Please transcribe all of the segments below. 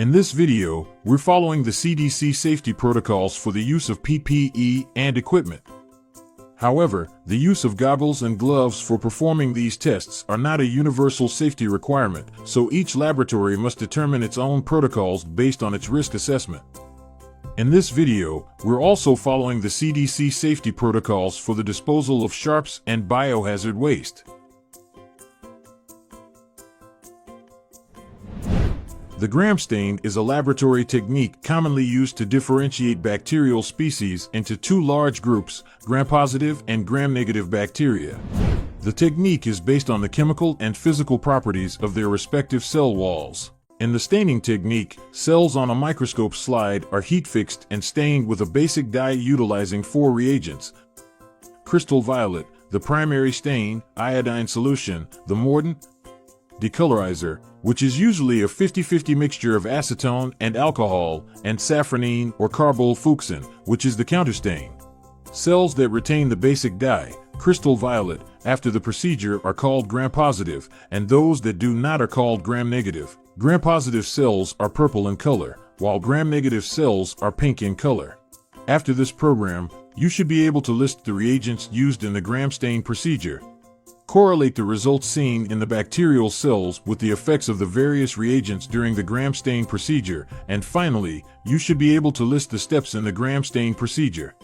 In this video, we're following the CDC safety protocols for the use of PPE and equipment. However, the use of goggles and gloves for performing these tests are not a universal safety requirement, so each laboratory must determine its own protocols based on its risk assessment. In this video, we're also following the CDC safety protocols for the disposal of sharps and biohazard waste. The Gram stain is a laboratory technique commonly used to differentiate bacterial species into two large groups, gram-positive and gram-negative bacteria. The technique is based on the chemical and physical properties of their respective cell walls. In the staining technique, cells on a microscope slide are heat-fixed and stained with a basic dye utilizing four reagents: crystal violet, the primary stain, iodine solution, the mordant, decolorizer, which is usually a 50-50 mixture of acetone and alcohol, and safranine or carbol-fuchsin, which is the counterstain. Cells that retain the basic dye, crystal violet, after the procedure are called gram-positive, and those that do not are called gram-negative. Gram-positive cells are purple in color, while gram-negative cells are pink in color. After this program, you should be able to list the reagents used in the gram stain procedure. Correlate the results seen in the bacterial cells with the effects of the various reagents during the gram stain procedure, and finally, you should be able to list the steps in the gram stain procedure.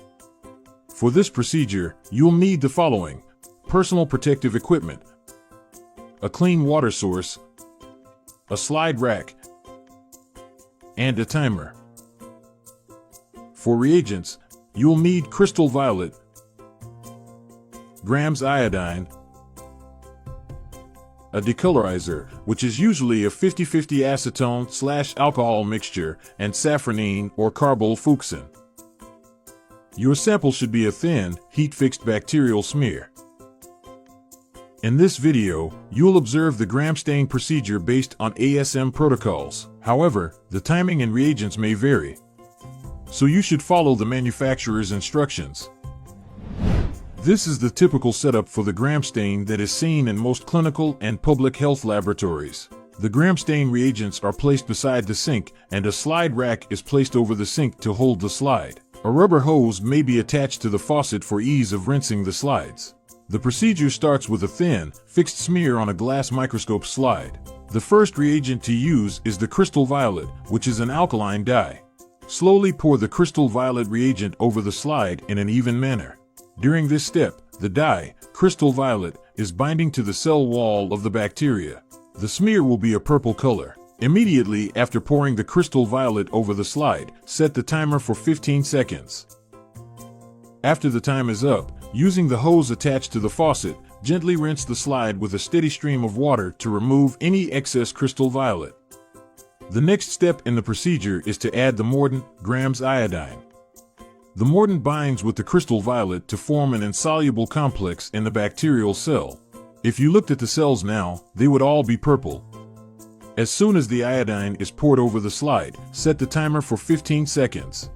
For this procedure, you'll need the following: personal protective equipment, a clean water source, a slide rack, and a timer. For reagents, you'll need crystal violet, grams iodine, a decolorizer, which is usually a 50-50 acetone/alcohol mixture, and safranine or carbol-fuchsin. Your sample should be a thin, heat-fixed bacterial smear. In this video, you'll observe the gram stain procedure based on ASM protocols. However, the timing and reagents may vary, so you should follow the manufacturer's instructions. This is the typical setup for the gram stain that is seen in most clinical and public health laboratories. The gram stain reagents are placed beside the sink, and a slide rack is placed over the sink to hold the slide. A rubber hose may be attached to the faucet for ease of rinsing the slides. The procedure starts with a thin, fixed smear on a glass microscope slide. The first reagent to use is the crystal violet, which is an alkaline dye. Slowly pour the crystal violet reagent over the slide in an even manner. During this step, the dye, crystal violet, is binding to the cell wall of the bacteria. The smear will be a purple color. Immediately after pouring the crystal violet over the slide, set the timer for 15 seconds. After the time is up, using the hose attached to the faucet, gently rinse the slide with a steady stream of water to remove any excess crystal violet. The next step in the procedure is to add the mordant, grams iodine. The mordant binds with the crystal violet to form an insoluble complex in the bacterial cell. If you looked at the cells now, they would all be purple. As soon as the iodine is poured over the slide, set the timer for 15 seconds.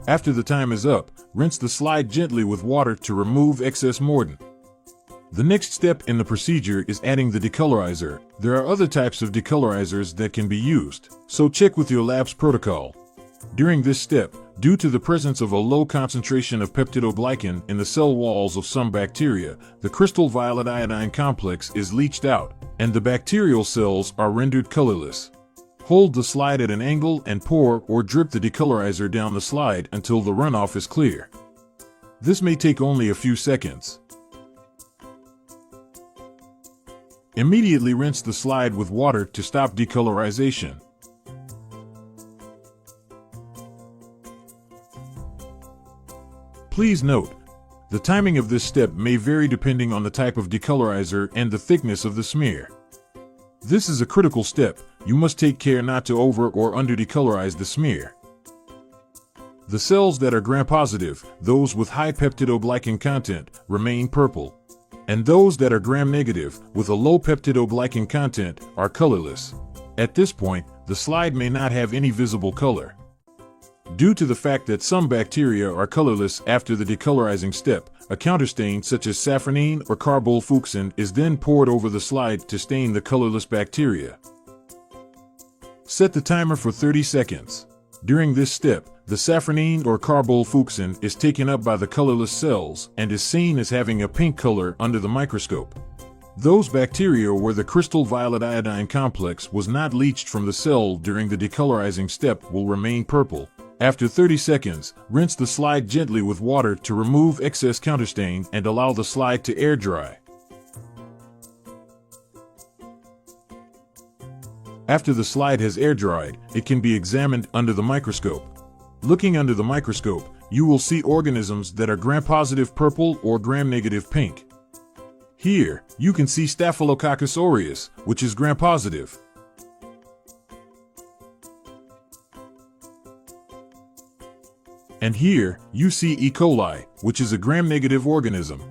After the time is up, rinse the slide gently with water to remove excess mordant. The next step in the procedure is adding the decolorizer. There are other types of decolorizers that can be used, so check with your lab's protocol. During this step, due to the presence of a low concentration of peptidoglycan in the cell walls of some bacteria, the crystal violet iodine complex is leached out, and the bacterial cells are rendered colorless. Hold the slide at an angle and pour or drip the decolorizer down the slide until the runoff is clear. This may take only a few seconds. Immediately rinse the slide with water to stop decolorization. Please note, the timing of this step may vary depending on the type of decolorizer and the thickness of the smear. This is a critical step. You must take care not to over or under decolorize the smear. The cells that are gram-positive, those with high peptidoglycan content, remain purple, and those that are gram-negative, with a low peptidoglycan content, are colorless. At this point, the slide may not have any visible color. Due to the fact that some bacteria are colorless after the decolorizing step, a counterstain such as safranine or carbol-fuchsin is then poured over the slide to stain the colorless bacteria. Set the timer for 30 seconds. During this step, the safranine or carbolfuchsin is taken up by the colorless cells and is seen as having a pink color under the microscope. Those bacteria where the crystal violet iodine complex was not leached from the cell during the decolorizing step will remain purple. After 30 seconds, rinse the slide gently with water to remove excess counterstain and allow the slide to air dry. After the slide has air dried, it can be examined under the microscope. Looking under the microscope, you will see organisms that are gram-positive purple or gram-negative pink. Here, you can see Staphylococcus aureus, which is gram-positive. And here, you see E. coli, which is a gram-negative organism.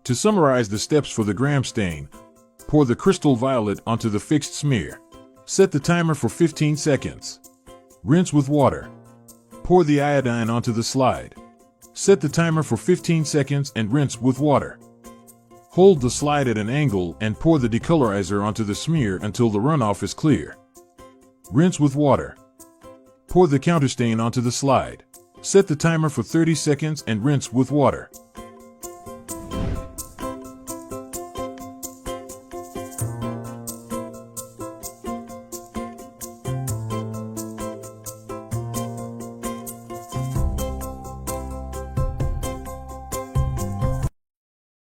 To summarize the steps for the gram stain, pour the crystal violet onto the fixed smear. Set the timer for 15 seconds. Rinse with water. Pour the iodine onto the slide. Set the timer for 15 seconds and rinse with water. Hold the slide at an angle and pour the decolorizer onto the smear until the runoff is clear. Rinse with water. Pour the counterstain onto the slide. Set the timer for 30 seconds and rinse with water.